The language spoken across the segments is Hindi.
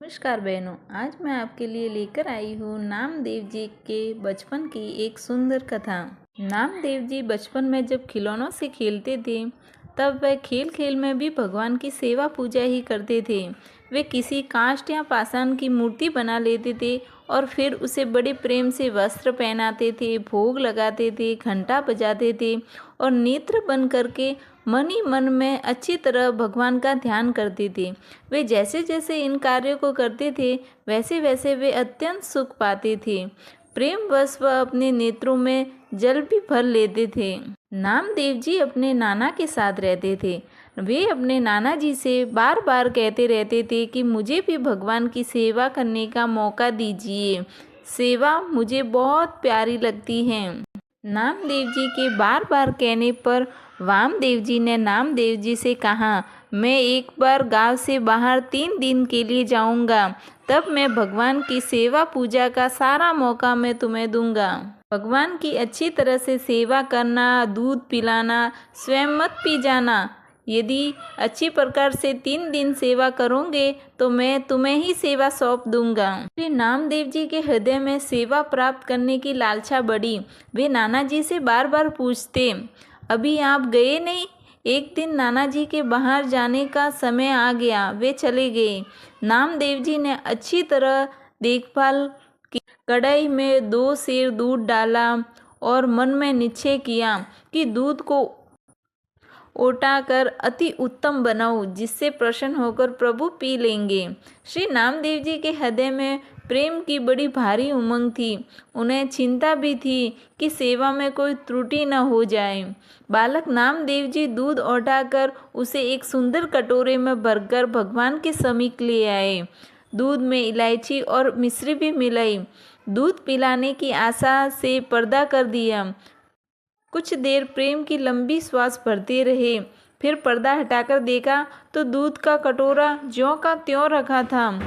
नमस्कार बहनों, आज मैं आपके लिए लेकर आई हूँ नामदेव जी के बचपन की एक सुंदर कथा। नामदेव जी बचपन में जब खिलौनों से खेलते थे तब वह खेल खेल में भी भगवान की सेवा पूजा ही करते थे। वे किसी काष्ठ या पाषाण की मूर्ति बना लेते थे और फिर उसे बड़े प्रेम से वस्त्र पहनाते थे, भोग लगाते थे, घंटा बजाते थे और नेत्र बंद करके मन ही मन में अच्छी तरह भगवान का ध्यान करते थे। वे जैसे जैसे इन कार्यों को करते थे वैसे वैसे वे अत्यंत सुख पाते थे। प्रेमवश वह अपने नेत्रों में जल भी भर लेते थे। नामदेव जी अपने नाना के साथ रहते थे। वे अपने नाना जी से बार बार कहते रहते थे कि मुझे भी भगवान की सेवा करने का मौका दीजिए, सेवा मुझे बहुत प्यारी लगती है। नामदेव जी के बार बार कहने पर वामदेव जी ने नामदेव जी से कहा, मैं एक बार गांव से बाहर 3 दिन के लिए जाऊंगा, तब मैं भगवान की सेवा पूजा का सारा मौका मैं तुम्हें दूंगा। भगवान की अच्छी तरह से सेवा करना, दूध पिलाना, स्वयं मत पी जाना। यदि अच्छी प्रकार से 3 दिन सेवा करोगे तो मैं तुम्हें ही सेवा सौंप दूंगा। श्री नामदेव जी के हृदय में सेवा प्राप्त करने की लालसा बढ़ी। वे नाना जी से बार बार पूछते, अभी आप गए नहीं? एक दिन नाना जी के बाहर जाने का समय आ गया, वे चले गए। नामदेव जी ने अच्छी तरह देखभाल की। कढ़ाई में 2 सेर दूध डाला और मन में निश्चय किया कि दूध को ओटाकर अति उत्तम बनाऊं, जिससे प्रसन्न होकर प्रभु पी लेंगे। श्री नामदेव जी के हृदय में प्रेम की बड़ी भारी उमंग थी। उन्हें चिंता भी थी कि सेवा में कोई त्रुटि न हो जाए। बालक नामदेव जी दूध ओटाकर उसे एक सुंदर कटोरे में भरकर भगवान के समीप ले आए। दूध में इलायची और मिश्री भी मिलाई। दूध पिलाने की आशा से पर्दा कर दिया। कुछ देर प्रेम की लंबी श्वास भरते रहे, फिर पर्दा हटाकर देखा तो दूध का कटोरा ज्यों का त्यों रखा था।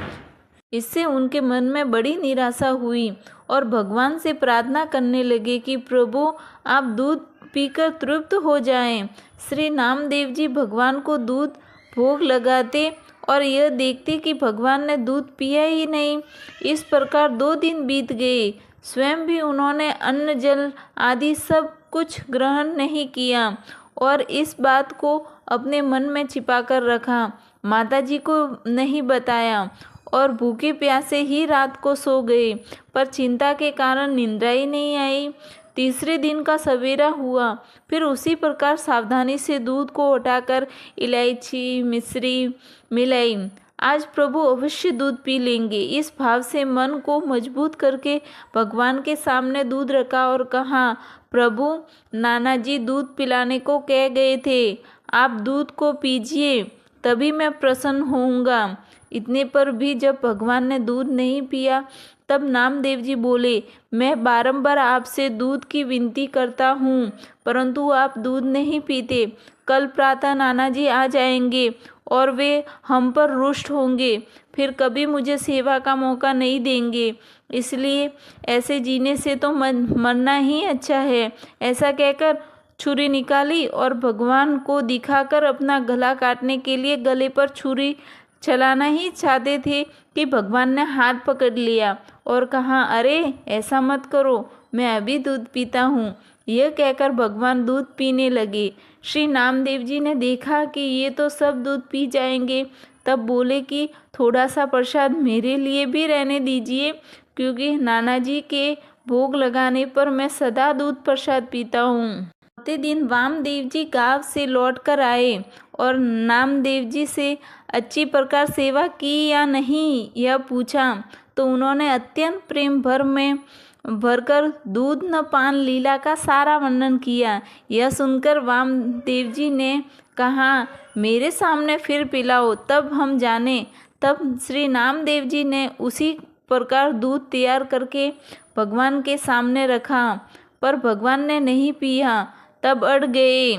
इससे उनके मन में बड़ी निराशा हुई और भगवान से प्रार्थना करने लगे कि प्रभु आप दूध पीकर तृप्त हो जाएं। श्री नामदेव जी भगवान को दूध भोग लगाते और यह देखते कि भगवान ने दूध पिया ही नहीं। इस प्रकार 2 दिन बीत गए। स्वयं भी उन्होंने अन्न जल आदि सब कुछ ग्रहण नहीं किया और इस बात को अपने मन में छिपाकर रखा। माताजी को नहीं बताया और भूखे प्यासे ही रात को सो गए, पर चिंता के कारण निंद्रा ही नहीं आई। तीसरे दिन का सवेरा हुआ, फिर उसी प्रकार सावधानी से दूध को उठाकर इलायची मिश्री मिलाई। आज प्रभु अवश्य दूध पी लेंगे। इस भाव से मन को मजबूत करके भगवान के सामने दूध रखा और कहा, प्रभु नाना जी दूध पिलाने को कह गए थे, आप दूध को पीजिए, तभी मैं प्रसन्न होऊंगा। इतने पर भी जब भगवान ने दूध नहीं पिया तब नामदेव जी बोले, मैं बारंबार आपसे दूध की विनती करता हूँ, परंतु आप दूध नहीं पीते। कल प्रातः नाना जी आ जाएंगे और वे हम पर रुष्ट होंगे, फिर कभी मुझे सेवा का मौका नहीं देंगे। इसलिए ऐसे जीने से तो मरना ही अच्छा है। ऐसा कहकर छुरी निकाली और भगवान को दिखाकर अपना गला काटने के लिए गले पर छुरी चलाना ही चाहते थे कि भगवान ने हाथ पकड़ लिया और कहा, अरे ऐसा मत करो, मैं अभी दूध पीता हूँ। यह कहकर भगवान दूध पीने लगे। श्री नामदेव जी ने देखा कि ये तो सब दूध पी जाएंगे, तब बोले कि थोड़ा सा प्रसाद मेरे लिए भी रहने दीजिए, क्योंकि नाना जी के भोग लगाने पर मैं सदा दूध प्रसाद पीता हूँ। अगले दिन वामदेव जी गांव से लौटकर आए और नामदेव जी से अच्छी प्रकार सेवा की या नहीं यह पूछा, तो उन्होंने अत्यंत प्रेम भरकर दूध न पान लीला का सारा वर्णन किया। यह सुनकर वामदेव जी ने कहा, मेरे सामने फिर पिलाओ, तब हम जाने। तब श्री नामदेव जी ने उसी प्रकार दूध तैयार करके भगवान के सामने रखा, पर भगवान ने नहीं पिया। तब अड़ गए।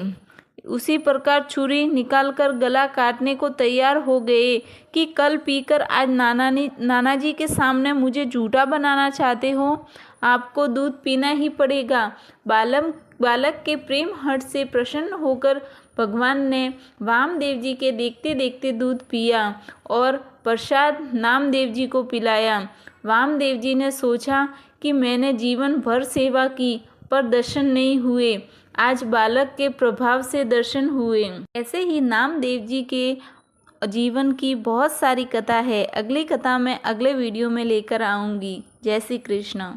उसी प्रकार छुरी निकालकर गला काटने को तैयार हो गए कि कल पीकर आज नाना जी के सामने मुझे झूठा बनाना चाहते हो, आपको दूध पीना ही पड़ेगा। बालक के प्रेम हट से प्रसन्न होकर भगवान ने वामदेव जी के देखते देखते दूध पिया और प्रसाद नामदेव जी को पिलाया। वामदेव जी ने सोचा कि मैंने जीवन भर सेवा की पर दर्शन नहीं हुए, आज बालक के प्रभाव से दर्शन हुए। ऐसे ही नामदेव जी के जीवन की बहुत सारी कथा है। अगली कथा मैं अगले वीडियो में लेकर आऊँगी। जय श्री कृष्ण।